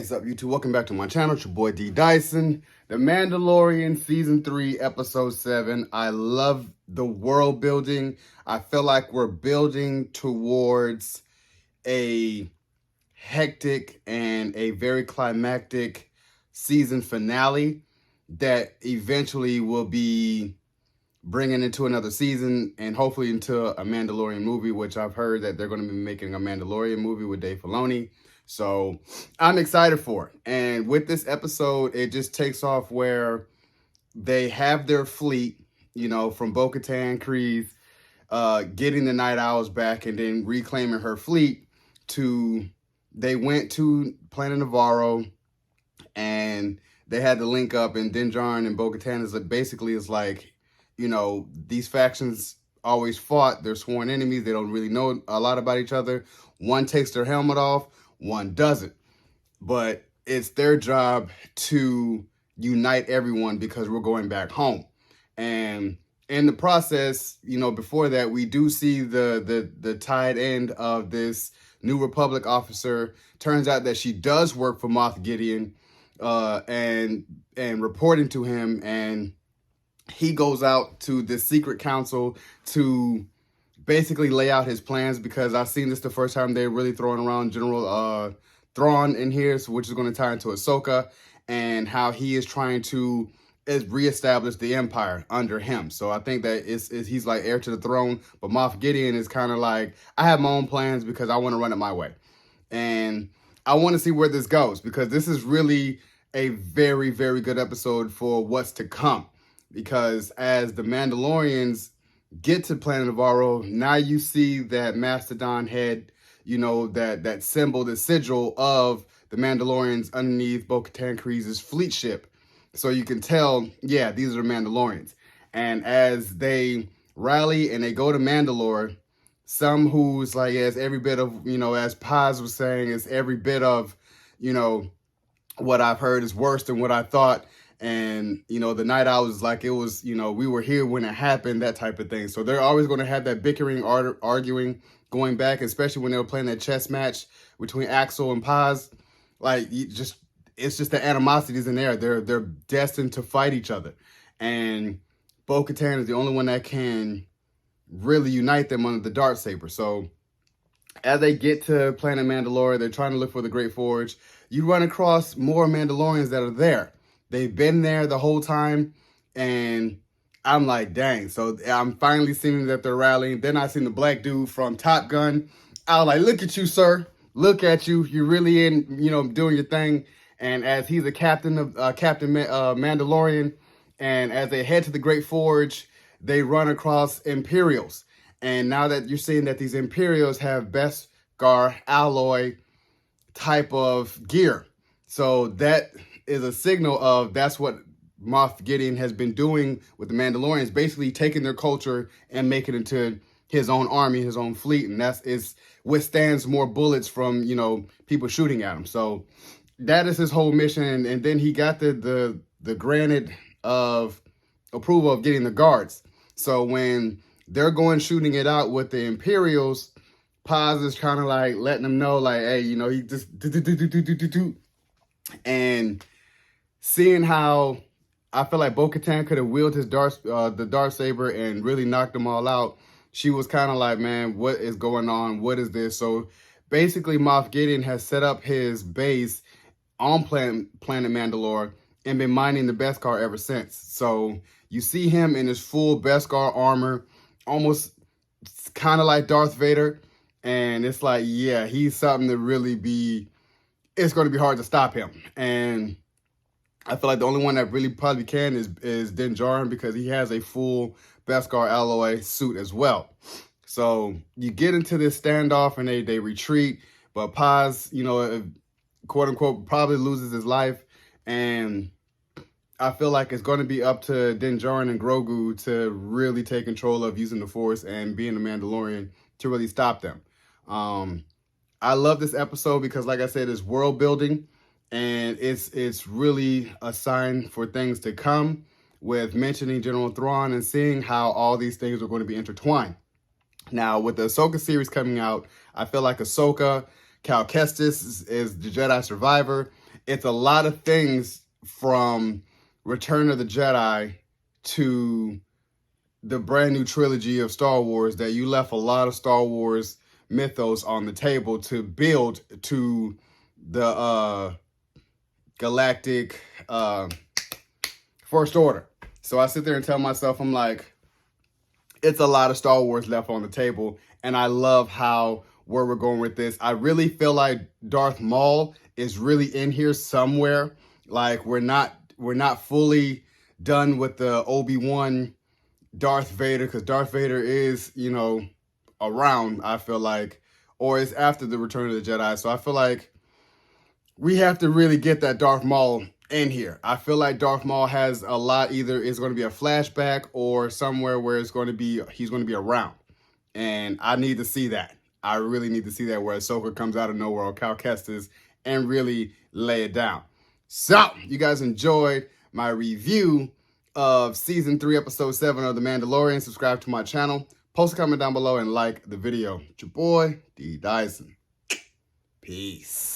What's up, YouTube? Welcome back to my channel. It's your boy D Dyson. The Mandalorian Season 3, Episode 7. I love the world building. I feel like we're building towards a hectic and a very climactic season finale that eventually will be bringing into another season and hopefully into a Mandalorian movie, which I've heard that they're going to be making a Mandalorian movie with Dave Filoni. So I'm excited for it. And with this episode, it just takes off where they have their fleet, you know, from Bo-Katan Kryze, getting the Night Owls back and then reclaiming her fleet they went to Planet Navarro and they had to link up, and Din Djarin and Bo-Katan is like, you know, these factions always fought. They're sworn enemies. They don't really know a lot about each other. One takes their helmet off, one doesn't. But it's their job to unite everyone because we're going back home. And in the process, you know, before that, we do see the tied end of this New Republic officer. Turns out that she does work for Moff Gideon, and reporting to him, and he goes out to the secret council to basically lay out his plans, because I've seen this the first time they're really throwing around General Thrawn in here, which is going to tie into Ahsoka and how he is trying to reestablish the Empire under him. So I think that he's like heir to the throne, but Moff Gideon is kind of like, I have my own plans because I want to run it my way. And I want to see where this goes, because this is really a very, very good episode for what's to come. Because as the Mandalorians get to Planet Navarro, now you see that Mastodon head, you know, that symbol, the sigil of the Mandalorians underneath Bo-Katan Kryze's fleet ship. So you can tell, yeah, these are the Mandalorians. And as they rally and they go to Mandalore, some who's like, yeah, it's every bit of, you know, as Paz was saying, it's every bit of, you know, what I've heard is worse than what I thought. And, you know, the Night Owls, like, it was, you know, we were here when it happened, that type of thing. So they're always going to have that bickering, arguing, going back, especially when they were playing that chess match between Axel and Paz. Like, it's just the animosities in there. They're destined to fight each other. And Bo-Katan is the only one that can really unite them under the Darksaber. So as they get to Planet Mandalore, they're trying to look for the Great Forge. You run across more Mandalorians that are there. They've been there the whole time, and I'm like, dang. So I'm finally seeing that they're rallying. Then I seen the black dude from Top Gun. I was like, look at you, sir. Look at you. You're really in, you know, doing your thing. And as he's a captain of Mandalorian, and as they head to the Great Forge, they run across Imperials. And now that you're seeing that these Imperials have Beskar alloy type of gear. So that is a signal of that's what Moff Gideon has been doing with the Mandalorians, basically taking their culture and making it into his own army, his own fleet, and withstands more bullets from, you know, people shooting at him. So that is his whole mission. And then he got the granted of approval of getting the guards. So when they're going shooting it out with the Imperials, Paz is kind of like letting them know, like, hey, you know, he just and seeing how I feel like Bo-Katan could have wielded the Darksaber and really knocked them all out, she was kind of like, man, what is going on? What is this? So basically, Moff Gideon has set up his base on Planet Mandalore and been mining the Beskar ever since. So you see him in his full Beskar armor, almost kind of like Darth Vader. And it's like, yeah, he's something to really be, it's going to be hard to stop him. And I feel like the only one that really probably can is Din Djarin, because he has a full Beskar alloy suit as well. So you get into this standoff and they retreat, but Paz, you know, quote unquote, probably loses his life. And I feel like it's going to be up to Din Djarin and Grogu to really take control of using the Force and being a Mandalorian to really stop them. I love this episode because, like I said, it's world building, and it's really a sign for things to come, with mentioning General Thrawn and seeing how all these things are going to be intertwined. Now, with the Ahsoka series coming out, I feel like Ahsoka, Cal Kestis is the Jedi survivor, it's a lot of things from Return of the Jedi to the brand new trilogy of Star Wars that you left a lot of Star Wars mythos on the table to build to the galactic First Order. So I sit there and tell myself, I'm like, it's a lot of Star Wars left on the table, and I love where we're going with this. I really feel like Darth Maul is really in here somewhere. Like we're not fully done with the Obi-Wan Darth Vader, because Darth Vader is, around, I feel like, or is after the Return of the Jedi. So I feel like we have to really get that Darth Maul in here. I feel like Darth Maul has a lot, either it's going to be a flashback or somewhere where he's going to be around. And I need to see that. I really need to see that, where Ahsoka comes out of nowhere, or Cal Kestis, and really lay it down. So, you guys enjoyed my review of Season 3, Episode 7 of The Mandalorian. Subscribe to my channel. Post a comment down below and like the video. It's your boy, D. Dyson. Peace.